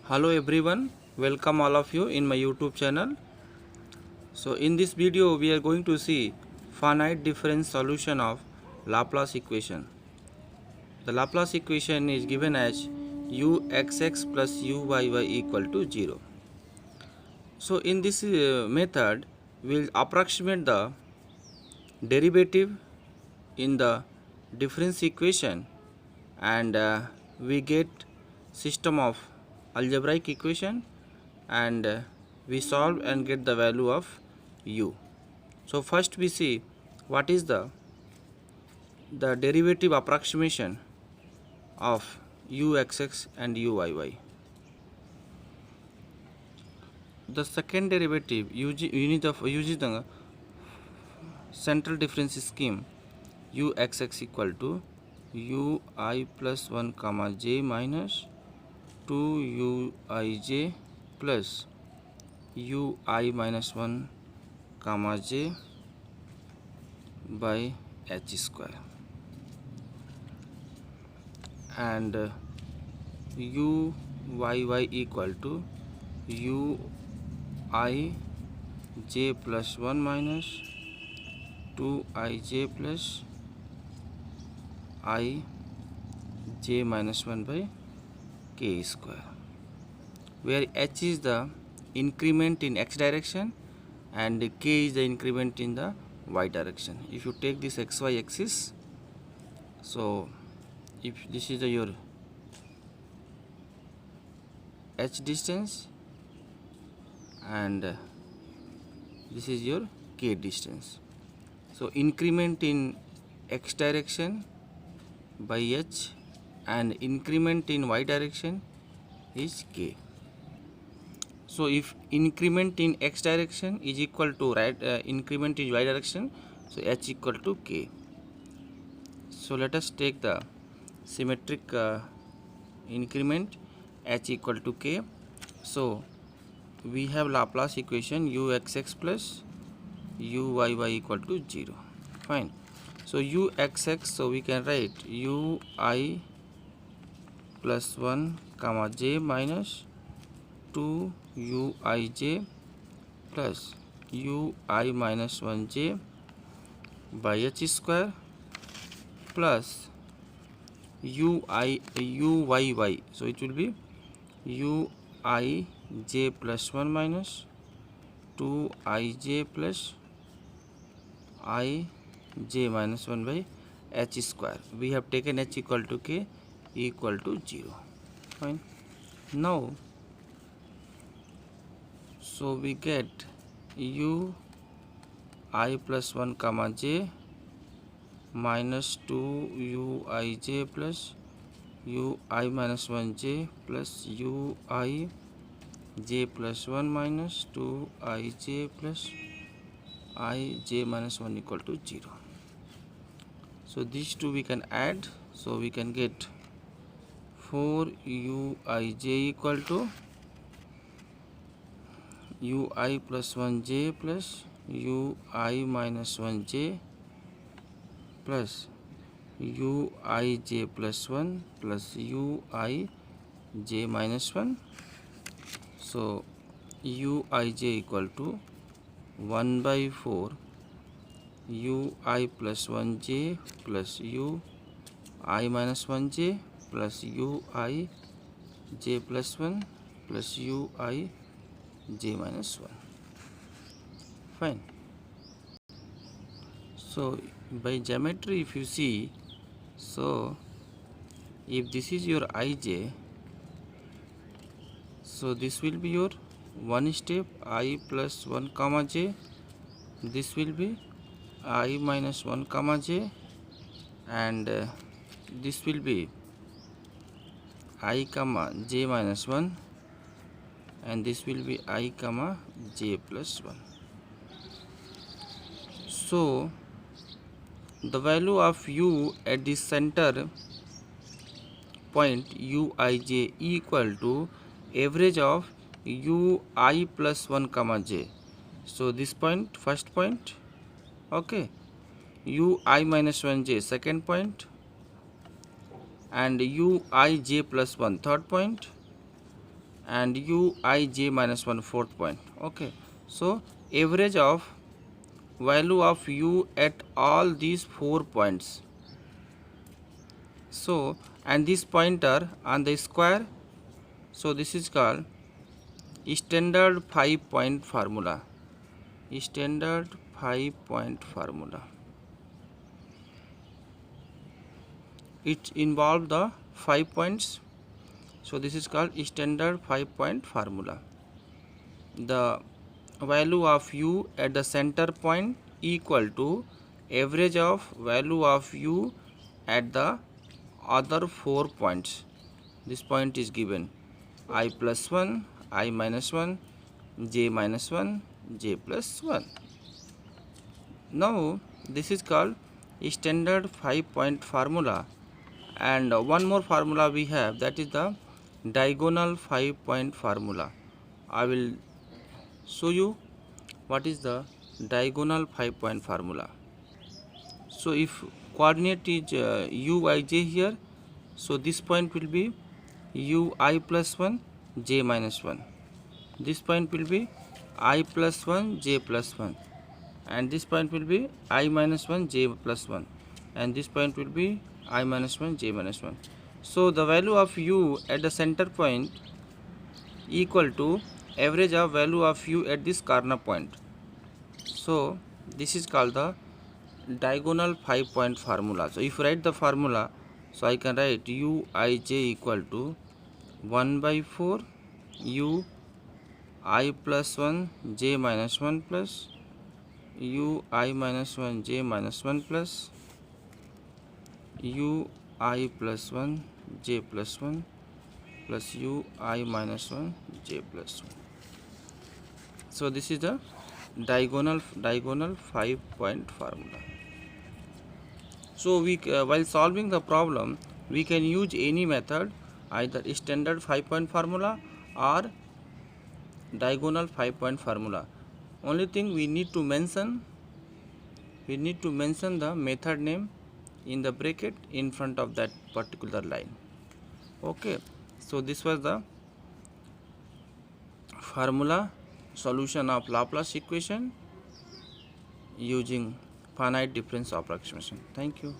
Hello everyone, welcome all of you in my YouTube channel. So in this video we are going to see finite difference solution of Laplace equation. The Laplace equation is given as uxx plus uyy equal to 0. So in this method we will approximate the derivative in the difference equation and we get system of algebraic equation and we solve and get the value of u. So first we see what is the derivative approximation of uxx and uyy. The second derivative unit of using the central difference scheme uxx equal to ui plus 1 comma j minus 2 uij plus ui minus 1 comma j by h square and uyy equal to ui j plus 1 minus 2ij plus I j minus 1 by k square, where h is the increment in x direction and k is the increment in the y direction. If you take this xy axis, so if this is your h distance and this is your k distance, so increment in x direction by h and increment in y direction is k. So if increment in x direction is equal to increment in y direction, so h equal to k. So let us take the symmetric increment h equal to k. So we have Laplace equation uxx plus uyy equal to 0. Fine. So uxx, so we can write ui plus 1 comma j minus 2 uij plus ui minus 1j by h square plus uyy, so it will be uij plus 1 minus 2ij plus I j minus 1 by h square. We have taken h equal to k equal to 0. Fine. Now, so we get u I plus 1 comma j minus 2 u I j plus u I minus 1 j plus u I j plus 1 minus 2 I j plus I j minus 1 equal to 0. So these two we can add, so we can get 4 uij equal to ui plus 1j plus ui minus 1j plus uij plus 1 plus uij minus 1. So uij equal to 1 by 4 ui plus 1j plus ui minus 1j plus ui j plus 1 plus ui j minus 1. Fine. So by geometry, if you see, so if this is your ij, so this will be your one step I plus 1 comma j, this will be I minus 1 comma j, and this will be I comma j minus 1, and this will be I comma j plus 1. So the value of u at the center point uij equal to average of ui plus 1 comma j. So this point, first point, okay, ui minus 1j, second point, and uij plus 1, third point, and uij minus 1 fourth point. Okay, so average of value of u at all these 4 points. So, and this pointer on the square, so this is called standard 5-point formula. Standard 5-point formula. It involves the 5 points. So this is called standard 5-point formula. The value of u at the center point equal to average of value of u at the other 4 points. This point is given I plus 1, I minus 1, j minus 1, j plus 1. Now this is called standard 5-point formula, and one more formula we have, that is the diagonal 5-point formula. I will show you what is the diagonal 5-point formula. So if coordinate is uij here, so this point will be ui plus 1, j minus 1. This point will be I plus 1, j plus 1. And this point will be I minus 1, j plus 1. And this point will be I minus 1, j minus 1. So the value of u at the center point equal to average of value of u at this corner point. So this is called the diagonal 5-point formula. So if you write the formula, so I can write uij equal to 1 by 4 u I plus 1 j minus 1 plus u I minus 1 j minus 1 plus u I plus 1 j plus 1 plus u I minus 1 j plus 1. So this is the diagonal 5-point formula. So we while solving the problem, we can use any method, either standard 5-point formula or diagonal 5-point formula. Only thing we need to mention the method name in the bracket in front of that particular line. Okay, so this was the formula solution of Laplace equation using finite difference approximation. Thank you.